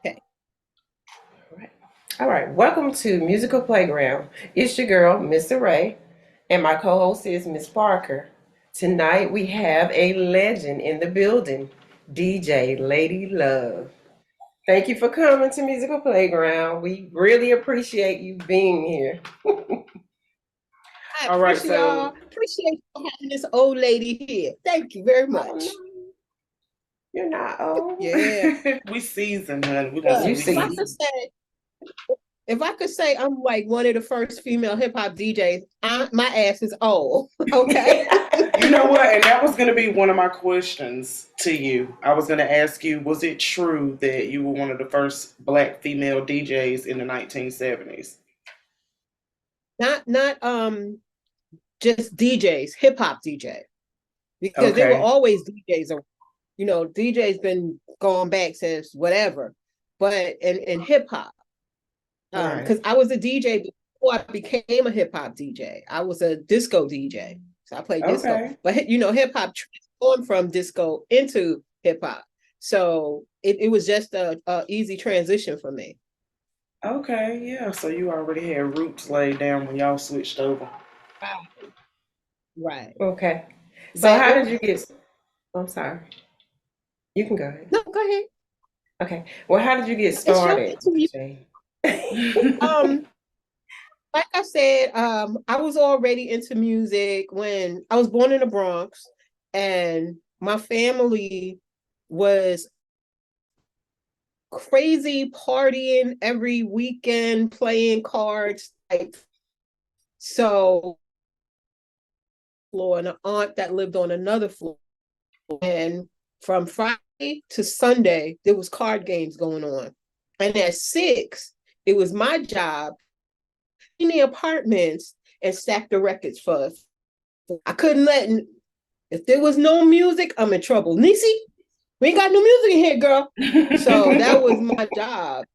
Okay. All right, welcome to Musical Playground. It's your girl, Mr. Ray, and my co-host is Miss Parker. Tonight we have a legend in the building, DJ Lady Love. Thank you for coming to Musical Playground. We really appreciate you being here. I All right, appreciate so y'all. Appreciate you having this old lady here. Thank you very oh no, much. you're not old. Yeah. We seasoned, honey. We got But some You we if I see, could seasoned. say, if I could say I'm like one of the first female hip hop DJs, my ass is old. Okay. You know what? And that was going to be one of my questions to you. I was going to ask you, was it true that you were one of the first black female DJs in the 1970s? Not just DJs, hip hop DJ. Because there were Okay. always DJs around. DJ's been going back since whatever. But in hip hop, right? because I was a DJ before I became a hip hop DJ. I was a disco DJ, so I played disco. Okay. But hip hop transformed from disco into hip hop, so it was just a easy transition for me. Okay. Yeah. So you already had roots laid down when y'all switched over. Right, Okay. So but how did you get? I'm sorry. You can go ahead. no, go ahead. Okay. Well, how did you get It's your started, interview. DJ? Um, like I said, I was already into music when I was born in the Bronx, and my family was crazy partying every weekend, playing cards. So, floor and an aunt that lived on another floor. And from Friday to Sunday, there was card games going on. And at 6, it was my job in the apartments and stack the records for us. I couldn't let, if there was no music, I'm in trouble. Nisi, we ain't got no music in here, girl. So that was my job.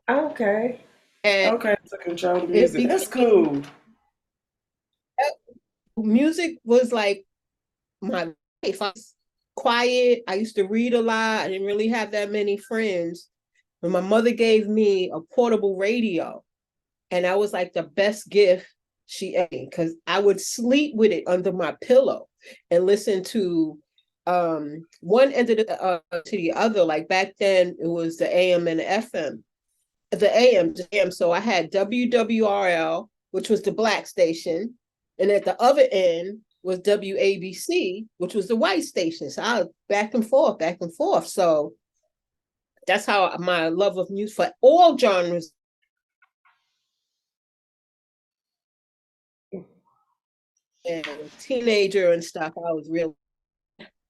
Okay. And Okay. To control the it music. That's became, cool. music was like my life. I was quiet. I used to read a lot. I didn't really have that many friends. But my mother gave me a portable radio, and that was like the best gift she ate because I would sleep with it under my pillow and listen to one end of to the other. Like back then, it was the AM and the FM. The AM. So I had WWRL, which was the black station, and at the other end was WABC, which was the white station. So I was back and forth, back and forth. So that's how my love of music for all genres and teenager and stuff.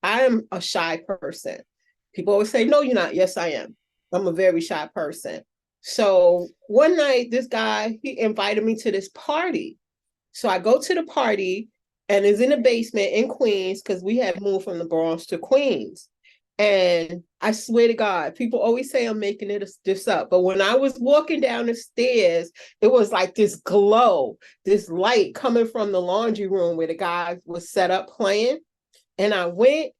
I am a shy person. People always say, no, you're not. Yes, I am. I'm a very shy person. So one night, this guy, he invited me to this party. So I go to the party and it's in the basement in Queens because we had moved from the Bronx to Queens. And I swear to God, people always say I'm making this up. But when I was walking down the stairs, it was like this glow, this light coming from the laundry room where the guy was set up playing. And I went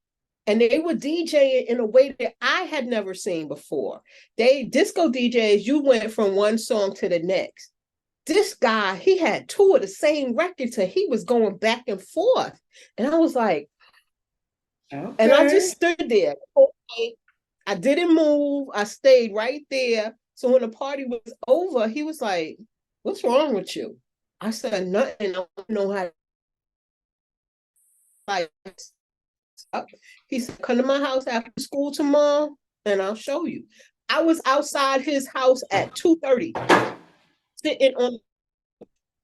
and they were DJing in a way that I had never seen before. They disco DJs, you went from one song to the next. This guy, he had two of the same records and he was going back and forth. And I was like, and I just Okay. stood there. Okay. I didn't move. I stayed right there. So when the party was over, he was like, what's wrong with you? I said, nothing. I don't know how to like. He said, come to my house after school tomorrow and I'll show you. I was outside his house at 2:30, sitting on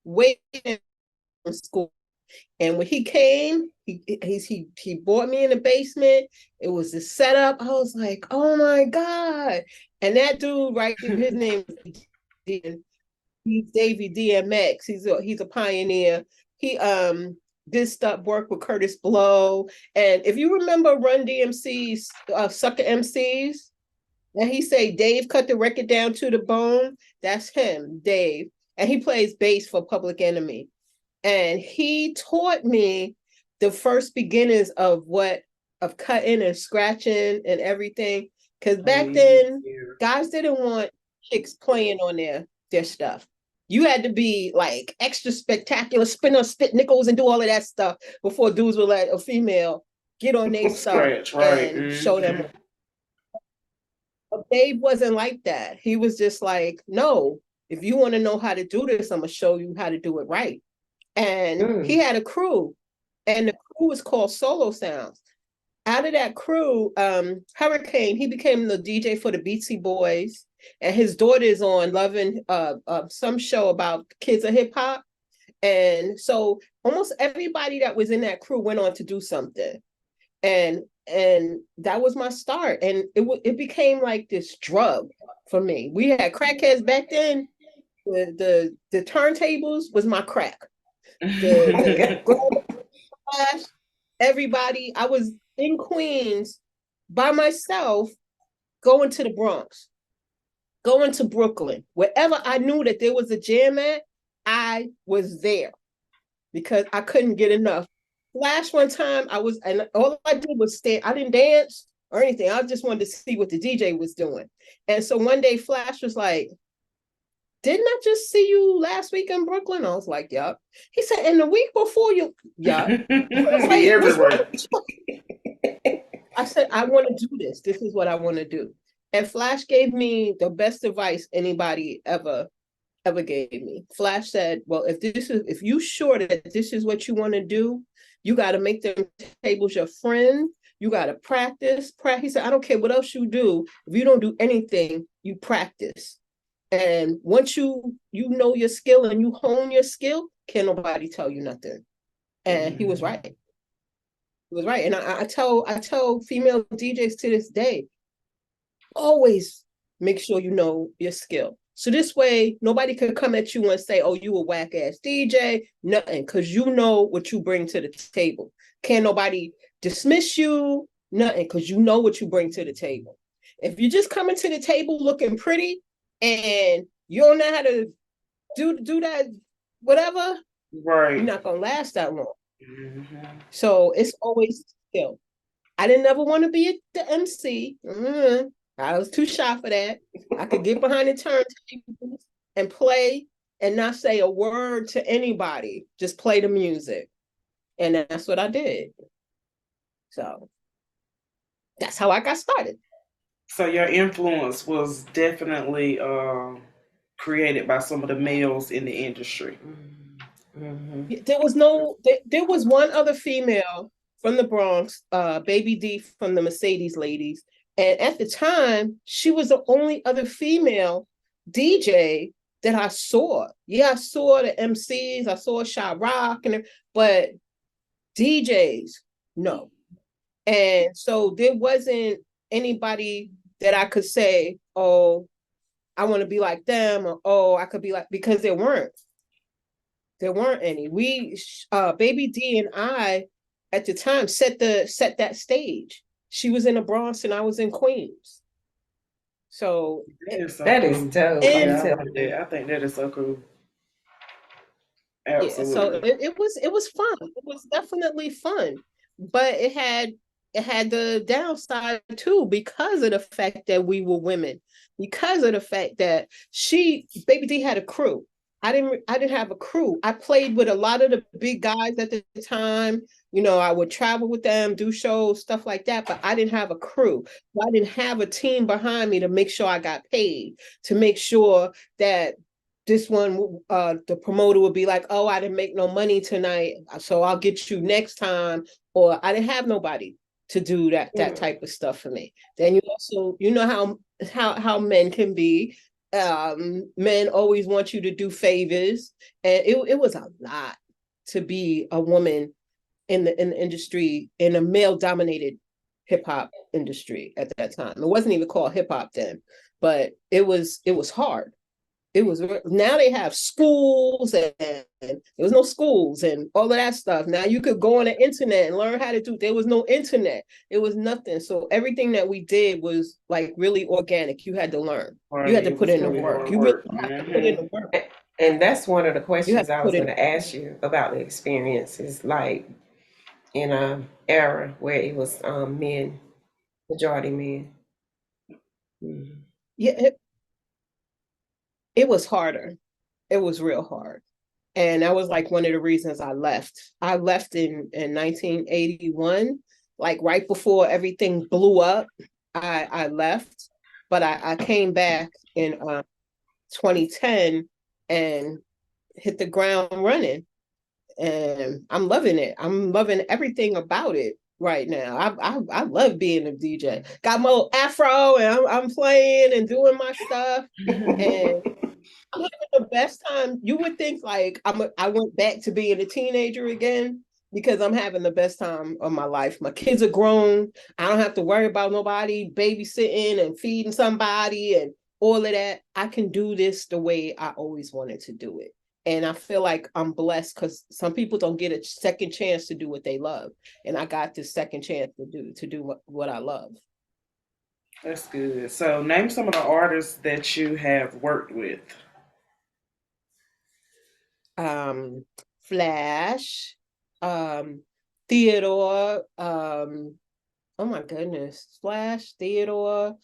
waiting school. And when he came, he brought me in the basement. It was the setup. I was like, oh my God. And that dude, right, his name is he's Davey DMX. He's a pioneer. He did stuff work with Curtis Blow. And if you remember Run DMC's Sucker MCs, and he say Dave cut the record down to the bone, that's him, Dave. And he plays bass for Public Enemy. And he taught me the first beginnings of cutting and scratching and everything. Because back then, guys didn't want chicks playing on their stuff. You had to be like extra spectacular, spin on spit nickels and do all of that stuff before dudes would let a female get on their stuff and show them. But Dave wasn't like that. He was just like, no, if you want to know how to do this, I'm going to show you how to do it right. And he had a crew, and the crew was called Solo Sounds. Out of that crew, Hurricane, he became the DJ for the Beatsy Boys, and his daughter's on loving some show about kids of hip hop. And so almost everybody that was in that crew went on to do something. And that was my start. And it became like this drug for me. We had crackheads back then. The turntables was my crack. Everybody, I was in Queens by myself, going to the Bronx, going to Brooklyn, wherever I knew that there was a jam at, I was there because I couldn't get enough. Last one time and all I did was stand. I didn't dance or anything. I just wanted to see what the DJ was doing. And so one day Flash was like, didn't I just see you last week in Brooklyn? I was like, yup. He said, and the week before you, yup. Everywhere. I said, I want to do this. This is what I want to do. And Flash gave me the best advice anybody ever gave me. Flash said, well, if you sure that this is what you want to do, you got to make them tables your friend. You got to practice. He said, I don't care what else you do. If you don't do anything, you practice. And once you know your skill and you hone your skill, can't nobody tell you nothing. And he was right. He was right. And I tell female DJs to this day, always make sure you know your skill. So this way, nobody can come at you and say, oh, you a whack ass DJ, nothing, because you know what you bring to the table. Can't nobody dismiss you, nothing, because you know what you bring to the table. If you're just coming to the table looking pretty and you don't know how to do that, whatever, right, you're not gonna last that long. Mm-hmm. So it's always skill. I didn't ever want to be the MC. Mm-hmm. I was too shy for that. I could get behind the turntables and play and not say a word to anybody. Just play the music. And that's what I did. So that's how I got started. So your influence was definitely created by some of the males in the industry. Mm-hmm. There was one other female from the Bronx, Baby D from the Mercedes Ladies. And at the time, she was the only other female DJ that I saw. Yeah, I saw the MCs, I saw Shy Rock, but DJs, no. And so there wasn't anybody that I could say, oh, I want to be like them, or oh, I could be like, because there weren't. There weren't any. Baby D and I, at the time, set that stage. She was in the Bronx and I was in Queens. So that is dope. I think that is so cool. Absolutely. Yeah, so it was fun. It was definitely fun, but it had the downside too, because of the fact that we were women, because of the fact that Baby D had a crew. I didn't have a crew. I played with a lot of the big guys at the time. You know, I would travel with them, do shows, stuff like that, but I didn't have a crew. I didn't have a team behind me to make sure I got paid, to make sure that this one, the promoter would be like, oh, I didn't make no money tonight, so I'll get you next time. Or I didn't have nobody to do that type of stuff for me. Then you also, you know how men can be. Men always want you to do favors, and it was a lot. to be a woman in the industry, in a male dominated hip hop industry at that time. It wasn't even called hip hop then, but it was hard. It was, now they have schools, and there was no schools and all of that stuff. Now you could go on the internet and learn how to do. There was no internet. It was nothing. So everything that we did was like really organic. You had to learn. Right, You had to it put was in the really work. hard You really work. have to put in the work. And that's one of the You have questions to I put was in. going to ask you about the experience. Is like in a era where it was men, majority men. Mhm. Yeah, it was harder. It was real hard. And that was like one of the reasons I left. I left in 1981, like right before everything blew up. I left, but I came back in 2010 and hit the ground running. And I'm loving it. I'm loving everything about it right now. I love being a DJ. Got my little afro, and I'm playing and doing my stuff. And I'm having the best time. You would think like I went back to being a teenager again, because I'm having the best time of my life. My kids are grown. I don't have to worry about nobody babysitting and feeding somebody and all of that. I can do this the way I always wanted to do it. And I feel like I'm blessed, because some people don't get a second chance to do what they love. And I got this second chance to do what I love. That's good. So, name some of the artists that you have worked with. um, Flash, um, Theodore, oh my goodness, Flash, Theodore,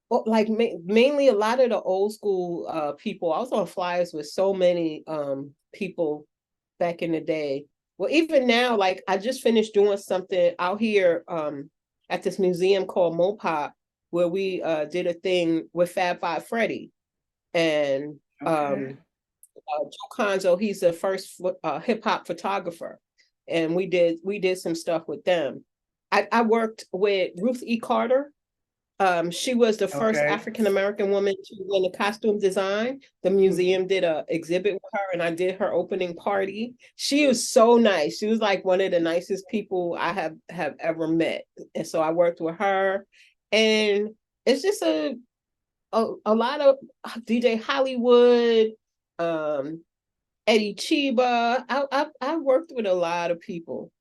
like mainly a lot of the old school people. I was on flyers with so many people back in the day. Well, even now, like I just finished doing something out here at this museum called Mopop, where we did a thing with Fab Five Freddy. And Okay. Joe Conzo, he's the first hip hop photographer, and we did some stuff with them. I worked with Ruth E. Carter. She was the first Okay. African American woman to win a costume design. The museum did a exhibit with her, and I did her opening party. She was so nice. She was like one of the nicest people I have ever met, and so I worked with her. And it's just a lot of DJ Hollywood, um, Eddie Chiba. I worked with a lot of people,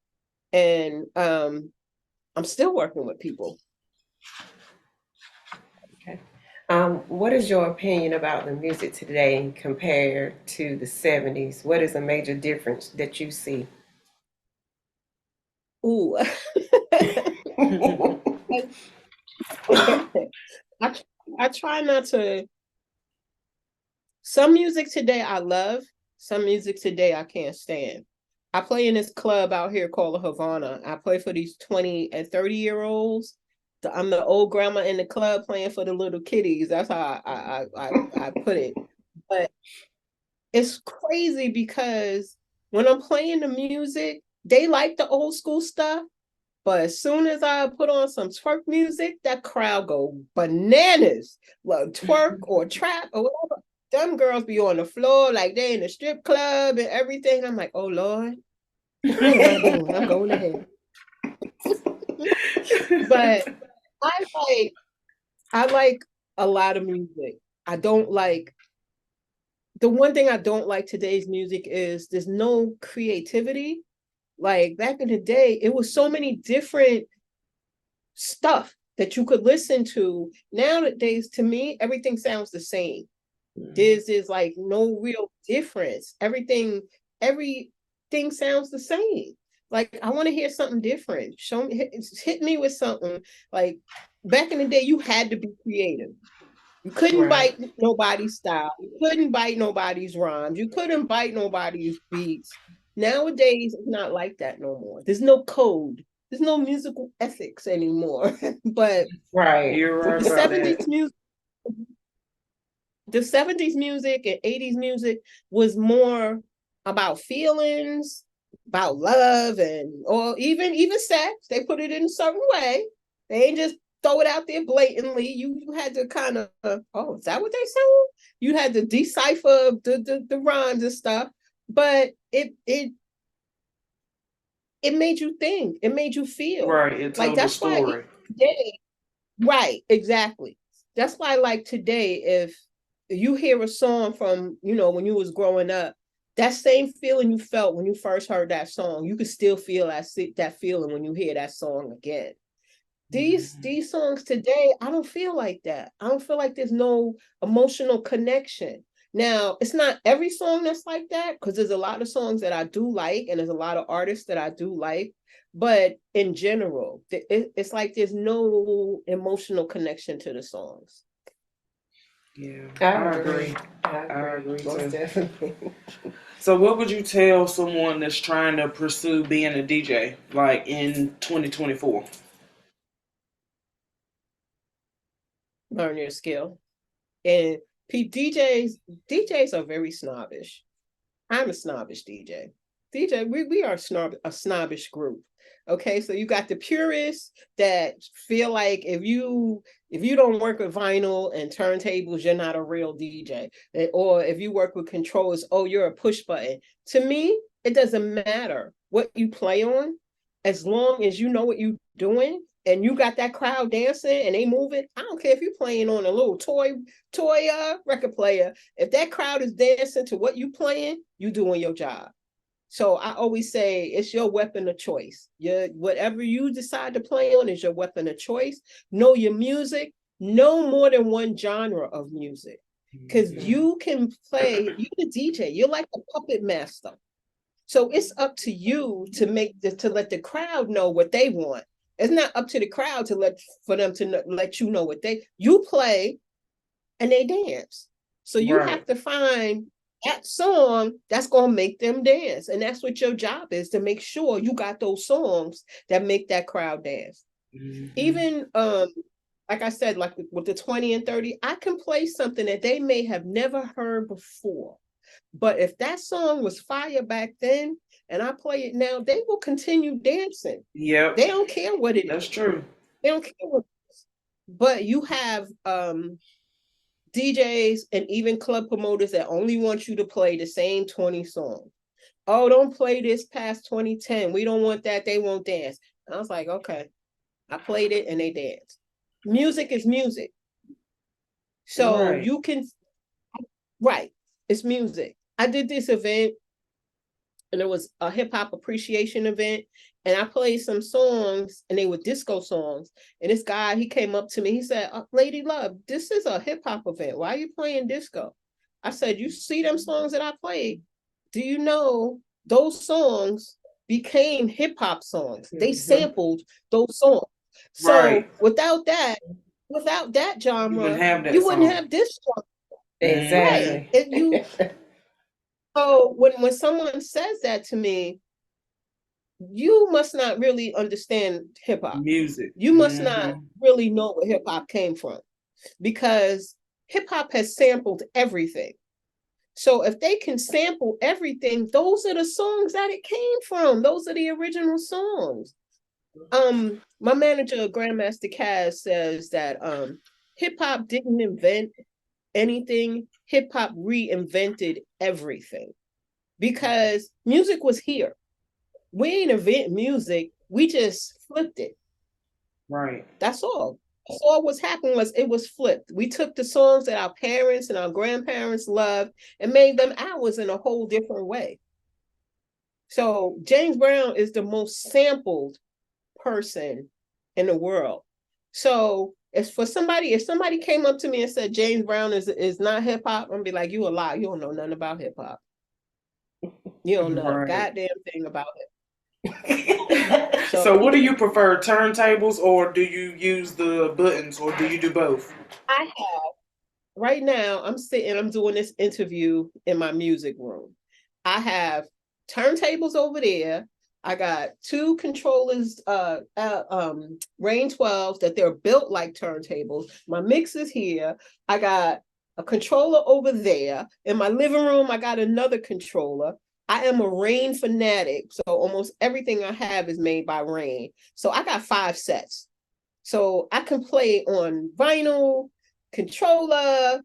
and I'm still working with people. Okay. What is your opinion about the music today compared to the 70s? What is a major difference that you see? Ooh. I I try not to. Some music today I love. Some music today I can't stand. I play in this club out here called the Havana. I play for these 20 and 30-year-olds. I'm the old grandma in the club playing for the little kiddies. That's how I put it. But it's crazy because when I'm playing the music, they like the old school stuff. But as soon as I put on some twerk music, that crowd go bananas. Well, twerk or trap or whatever. Them girls be on the floor like they in a strip club and everything. I'm like, oh Lord, what am I doing? I'm going ahead. But I like I like a lot of music. I don't like the one thing I don't like today's music is there's no creativity. Like back in the day, it was so many different stuff that you could listen to. Nowadays, to me, everything sounds the same. There's like no real difference. Everything sounds the same. Like I want to hear something different. Show me, hit me with something. Like back in the day, you had to be creative. You couldn't Right. bite nobody's style. You couldn't bite nobody's rhymes. You couldn't bite nobody's beats. Nowadays, it's not like that no more. There's no code. There's no musical ethics anymore. But Right. You're right the about 70s that. music, the 70s music and 80s music was more about feelings, about love, and or even sex. They put it in a certain way. They ain't just throw it out there blatantly. You had to kind of, oh, is that what they saying? You had to decipher the rhymes and stuff. but it made you think. It made you feel. Right. It Like told a that's why story. today, right, exactly. That's why like today, if you hear a song from, when you was growing up, that same feeling you felt when you first heard that song, you could still feel that feeling when you hear that song again. These songs today, I don't feel like that. I don't feel like there's no emotional connection. Now, it's not every song that's like that, because there's a lot of songs that I do like, and there's a lot of artists that I do like. But in general, it's like there's no emotional connection to the songs. Yeah, I I agree. agree. I I agree. agree Most too. definitely. So, what would you tell someone that's trying to pursue being a DJ, like in 2024? Learn your skill. And DJs are very snobbish. I'm a snobbish DJ. We are a snobbish group. Okay, so you got the purists that feel like if you don't work with vinyl and turntables, you're not a real DJ. Or if you work with controllers, oh, you're a push button. To me, it doesn't matter what you play on, as long as you know what you're doing and you got that crowd dancing and they moving. I don't care if you're playing on a little toy record player. If that crowd is dancing to what you playing, you doing your job. So I always say it's your weapon of choice. Whatever you decide to play on is your weapon of choice. Know your music. Know more than one genre of music, because you can play. You're the DJ. You're like a puppet master. So it's up to you to let the crowd know what they want. It's not up to the crowd for them to let you know what you play and they dance. So you Right. have to find that song that's going to make them dance. And that's what your job is, to make sure you got those songs that make that crowd dance. Even like I said, like with the 20 and 30, I can play something that they may have never heard before. But if that song was fire back then and I play it now, they will continue dancing. Yep. They don't care what it is. That's true. They don't care what it is. But you have DJs and even club promoters that only want you to play the same 20 songs. Oh, don't play this past 2010. We don't want that. They won't dance. I was like, okay. I played it and they danced. Music is music. So Right. you can, right, it's music. I did this event and it was a hip hop appreciation event. And I played some songs and they were disco songs. And this guy, he came up to me, he said, Lady Love, this is a hip hop event. Why are you playing disco? I said, you see them songs that I played? Do you know those songs became hip hop songs? They sampled those songs. Right. So without that You wouldn't genre, have that you wouldn't song. have this genre. Right. Exactly. And so when someone says that to me, you must not really understand hip hop. Music. You must not really know where hip hop came from, because hip hop has sampled everything. So if they can sample everything, those are the songs that it came from. Those are the original songs. My manager, Grandmaster Caz, says that hip hop didn't invent anything. Hip hop reinvented everything, because music was here. We ain't invent music. We just flipped it. Right. That's all. That's all what's happened was it was flipped. We took the songs that our parents and our grandparents loved and made them ours in a whole different way. So James Brown is the most sampled person in the world. So if somebody came up to me and said James Brown is not hip hop, I'm gonna be like, you a lie. You don't know nothing about hip hop. You don't know a Right. goddamn thing about it. So So, what do you prefer, turntables, or do you use the buttons, or do you do both? I have right now, I'm doing this interview in my music room. I have turntables over there. I got two controllers, Rain 12s that they're built like turntables. My mix is here. I got a controller over there. In my living room, I got another controller. I am a Rain fanatic, so almost everything I have is made by Rain. So I got 5 sets. So I can play on vinyl, controller,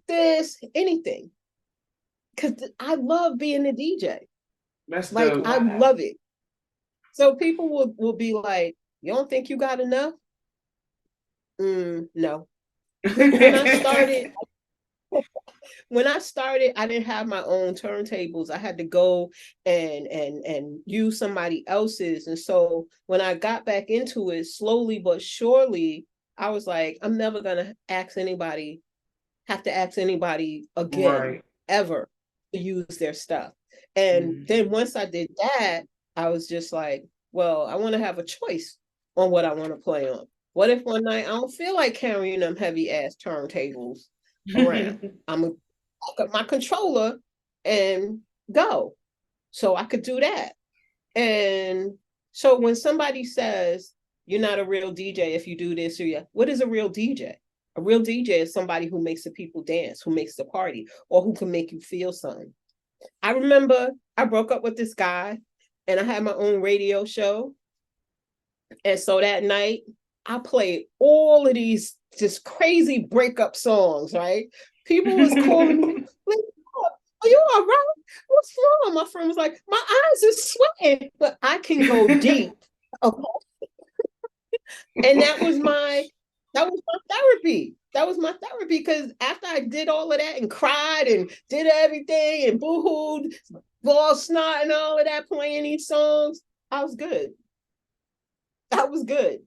this, anything. because I love being a DJ. That's Like dope. I love it. So people will be like, "You don't think you got enough?" No. When I started, I didn't have my own turntables. I had to go and use somebody else's. And so when I got back into it, slowly but surely, I was like, I'm never gonna have to ask anybody again, Right. ever, to use their stuff. And then once I did that, I was just like, well, I want to have a choice on what I want to play on. What if one night I don't feel like carrying them heavy ass turntables around? I'm gonna pick up my controller and go. So I could do that. And so when somebody says you're not a real DJ if you do this or yeah, what is a real DJ? A real DJ is somebody who makes the people dance, who makes the party, or who can make you feel something. I remember I broke up with this guy and I had my own radio show. And so that night, I played all of these just crazy breakup songs, right? People was calling me, like, are you all right? What's wrong? My friend was like, my eyes are sweating, but I can go deep. Okay. And that was my therapy. That was my therapy because after I did all of that and cried and did everything and boo-hooed, ball snot and all of that, playing these songs, I was good. I was good.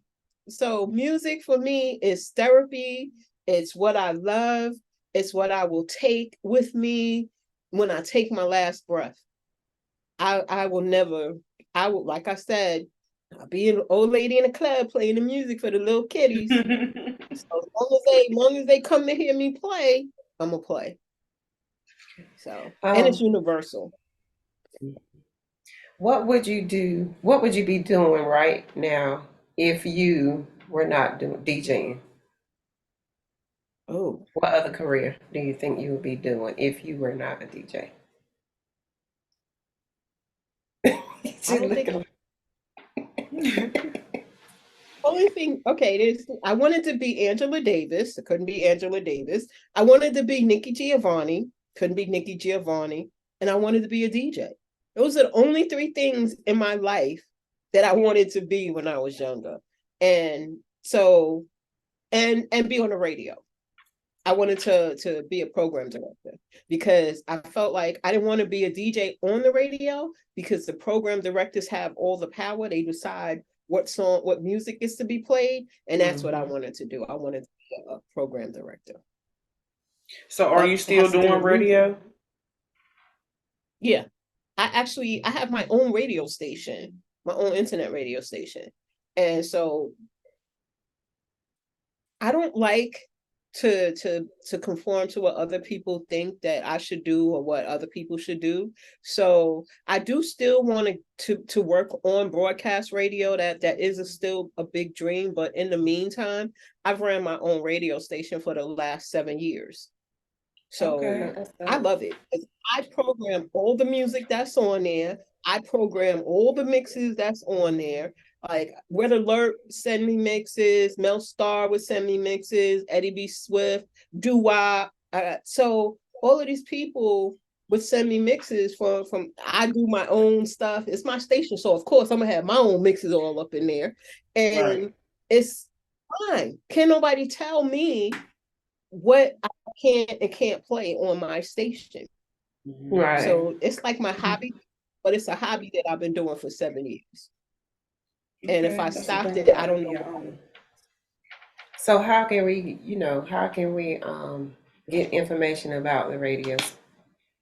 So music for me is therapy. It's what I love. It's what I will take with me when I take my last breath. I will never, I will, like I said, I'll be an old lady in a club playing the music for the little kiddies. So long as they come to hear me play, I'm gonna play. So and it's universal. What would you do? What would you be doing right now if you were not doing DJing? Oh, What other career do you think you would be doing if you were not a DJ? I don't think only thing, okay, I wanted to be Angela Davis. I couldn't be Angela Davis. I wanted to be Nikki Giovanni. Couldn't be Nikki Giovanni. And I wanted to be a DJ. Those are the only three things in my life that I wanted to be when I was younger. And so, and be on the radio. I wanted to be a program director because I felt like I didn't want to be a DJ on the radio because the program directors have all the power. They decide what music is to be played, and that's what I wanted to do. I wanted to be a program director. So are you But it still has to do doing with music. radio? Yeah, I have my own radio station, my own internet radio station, and so I don't like to conform to what other people think that I should do or what other people should do. So I do still want to work on broadcast radio. That is still a big dream. But in the meantime, I've ran my own radio station for the last 7 years. Okay, So that's I dope. love it. I program all the music that's on there. I program all the mixes that's on there. Like Red Alert send me mixes, Mel Star would send me mixes, Eddie B. Swift, Doo Wop. So all of these people would send me mixes from I do my own stuff. It's my station, so of course I'm gonna have my own mixes all up in there, Right. and it's fine. Can nobody tell me what I can and can't play on my station? Right. So it's like my hobby, but it's a hobby that I've been doing for 7 years. And if Okay, I that's a stopped thing it, about I don't having know your what I own. would. So how can we get information about the radio,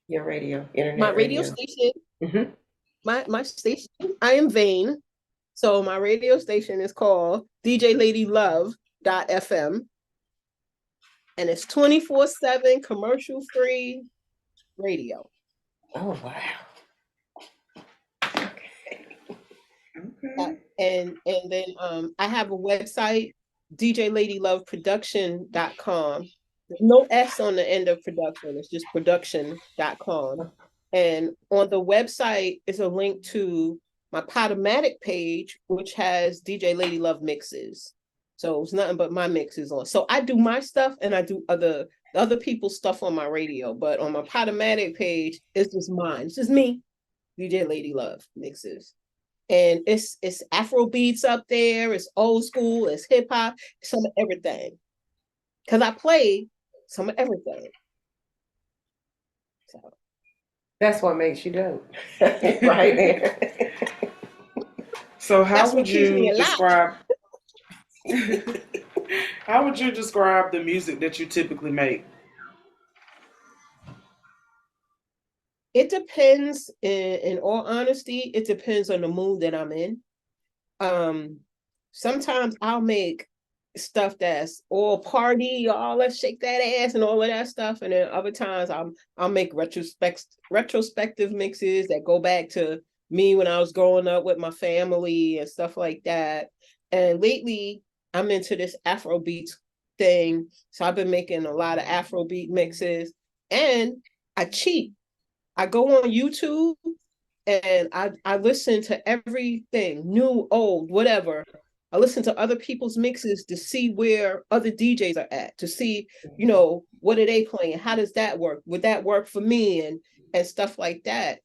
your radio, My internet radio radio? station, Hmm. my station, I am vain. So my radio station is called DJ Lady Love FM, and it's 24/7 commercial free radio. Oh wow. Uh, Okay. and then I have a website, djladyloveproduction.com. There's no S on the end of production, it's just production.com. And on the website is a link to my Podomatic page, which has DJ Lady Love mixes. So it's nothing but my mixes on. So I do my stuff and I do other other people's stuff on my radio, but on my Podomatic page, it's just mine. It's just me, DJ Lady Love mixes. And it's Afro beats up there, it's old school, it's hip hop, some of everything. Because I play some of everything. So That's what makes you dope. Right there. So how that's what would keeps me you alive. describe how would you describe the music that you typically make? It depends, in all honesty, it depends on the mood that I'm in. Um, sometimes I'll make stuff that's all party, all let's shake that ass and all of that stuff. And then other times I'll make retrospective mixes that go back to me when I was growing up with my family and stuff like that. And lately I'm into this Afrobeat thing. So I've been making a lot of Afrobeat mixes, and I cheat. I go on YouTube and I listen to everything, new, old, whatever. I listen to other people's mixes to see where other DJs are at, to see, what are they playing? How does that work? Would that work for me? And stuff like that.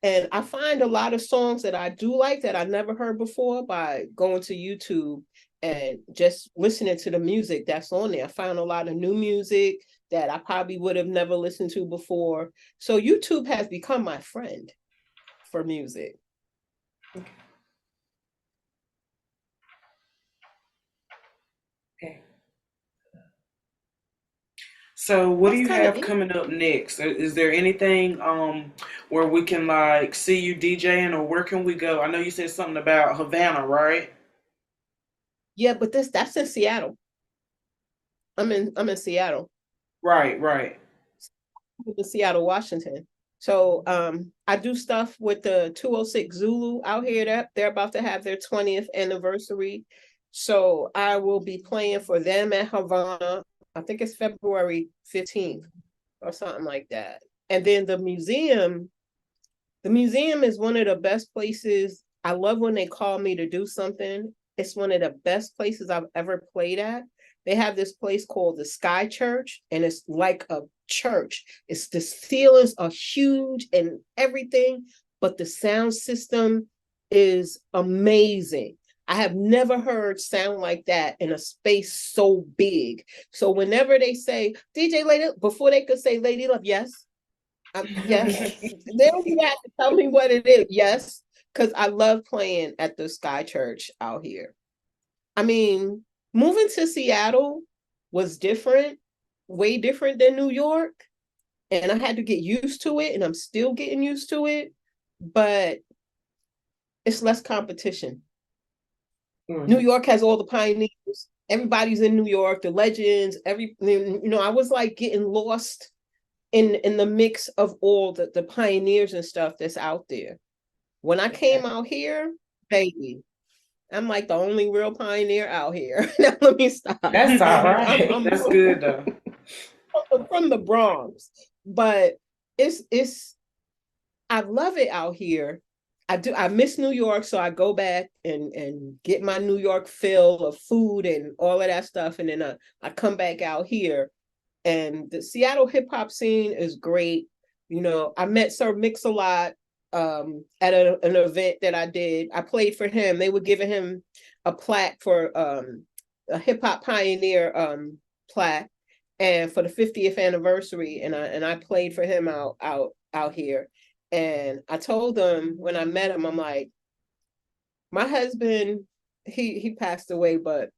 And I find a lot of songs that I do like that I never heard before by going to YouTube and just listening to the music that's on there. I found a lot of new music that I probably would have never listened to before. So YouTube has become my friend for music. Okay. So what do That's you kind of have it. coming up next? Is there anything where we can like see you DJing, or where can we go? I know you said something about Havana, right? Yeah, but that's in Seattle. I'm in Seattle. Right, right. In Seattle, Washington. So I do stuff with the 206 Zulu out here. They're about to have their 20th anniversary. So I will be playing for them at Havana. I think it's February 15th or something like that. And then the museum is one of the best places. I love when they call me to do something. It's one of the best places I've ever played at. They have this place called the Sky Church, and it's like a church. It's the ceilings are huge and everything, but the sound system is amazing. I have never heard sound like that in a space so big. So whenever they say DJ Lady, before they could say Lady Love, yes, yes, they don't even have to tell me what it is. Yes, because I love playing at the Sky Church out here. I mean, moving to Seattle was different, way different than New York. And I had to get used to it, and I'm still getting used to it, but it's less competition. New Mhm. York has all the pioneers. Everybody's in New York, the legends, I was like getting lost in the mix of all the pioneers and stuff that's out there. When I Okay. came out here, baby, I'm like the only real pioneer out here. Now let me stop. That's all I'm That's right. good though. from the Bronx, but it's I love it out here. I do. I miss New York, so I go back and get my New York fill of food and all of that stuff, and then I come back out here. And the Seattle hip hop scene is great. I met Sir Mix-a-Lot at an event that I did. I played for him. They were giving him a plaque for a hip hop pioneer plaque, and for the 50th anniversary, and I played for him out here. And I told them when I met him, I'm like, my husband, he passed away, but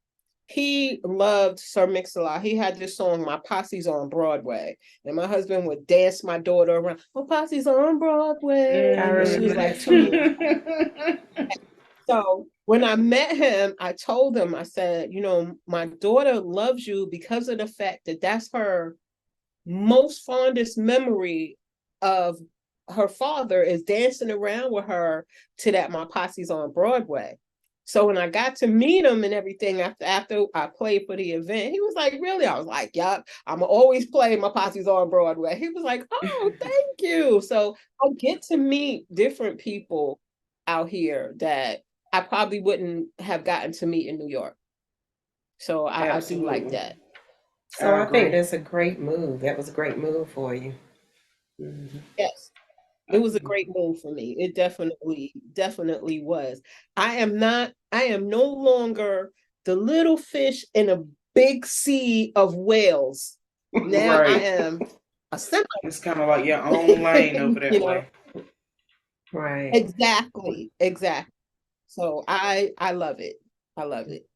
he loved Sir Mix-a-Lot. He had this song, My Posse's on Broadway. And my husband would dance my daughter around, My Posse's on I Broadway, when she was remember like that 2 years. too. So when I met him, I told him, I said, my daughter loves you because of the fact that that's her most fondest memory of her father is dancing around with her to that My Posse's on Broadway. So when I got to meet him and everything after I played for the event, he was like, "Really?" I was like, "Yup, I'm always play My Posse's on Broadway." He was like, "Oh, thank you." So I get to meet different people out here that I probably wouldn't have gotten to meet in New York. So I do like Absolutely. that. So I I think agree. that's a great move. That was a great move for you. Yes. It was a great move for me. It definitely was. I am no longer the little fish in a big sea of whales. Now I Right. am a semi, It's kind of like your own lane over you that know, way. Right. exactly. So I love it. I love it.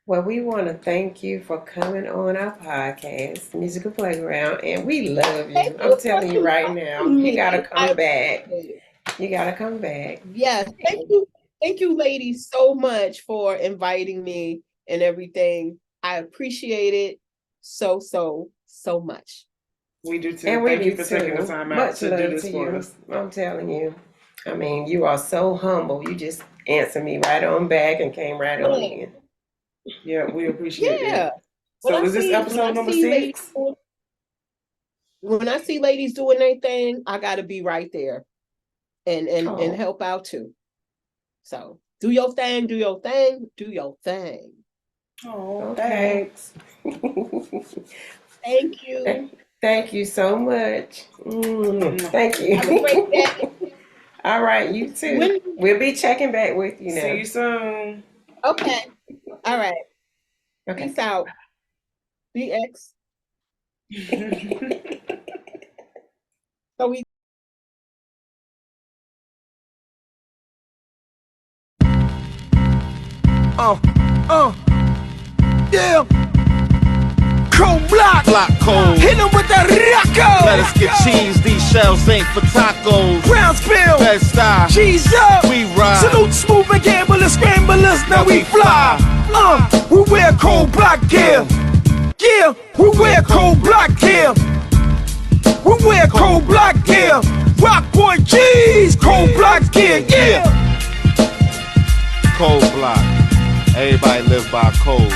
Well, we want to thank you for coming on our podcast, Musical Playground, and we love Thank you. I'm you for telling you right now, inviting you me. got to I come back. appreciate it. You got to come back. Yes, thank you. Thank you, ladies, so much for inviting me and everything. I appreciate it so much. We do too. And we Thank you do for taking the too. time out Much to do love this to for you. us. I'm telling you. I mean, you are so humble. You just answered me right on back and came right on Yeah, in. Yeah, we appreciate yeah. that. So is this When episode I number see ladies 6? when I see ladies doing their thing, I gotta be right there and Oh, help out too. So do your thing, do your thing, do your thing. Oh, okay. thanks. Thank you. Thank you so much. Thank Have a great you. day. All right, you too. When We'll be checking back with you See now. you soon. okay. All right. Okay. Peace out. BX. So we Uh, uh, yeah. Chrome block. Block cold. Hit him with that Rocco. Let us get cheese, these shells ain't for tacos. Brown spill. Bed style, Cheese up. we ride. Salute smooth and gamblers, scramblers. Now we fly. We wear cold block gear. Yeah, we wear cold block gear. We wear cold block gear. Rock boy cheese, cold block gear. Yeah. Cold block. Everybody live by code.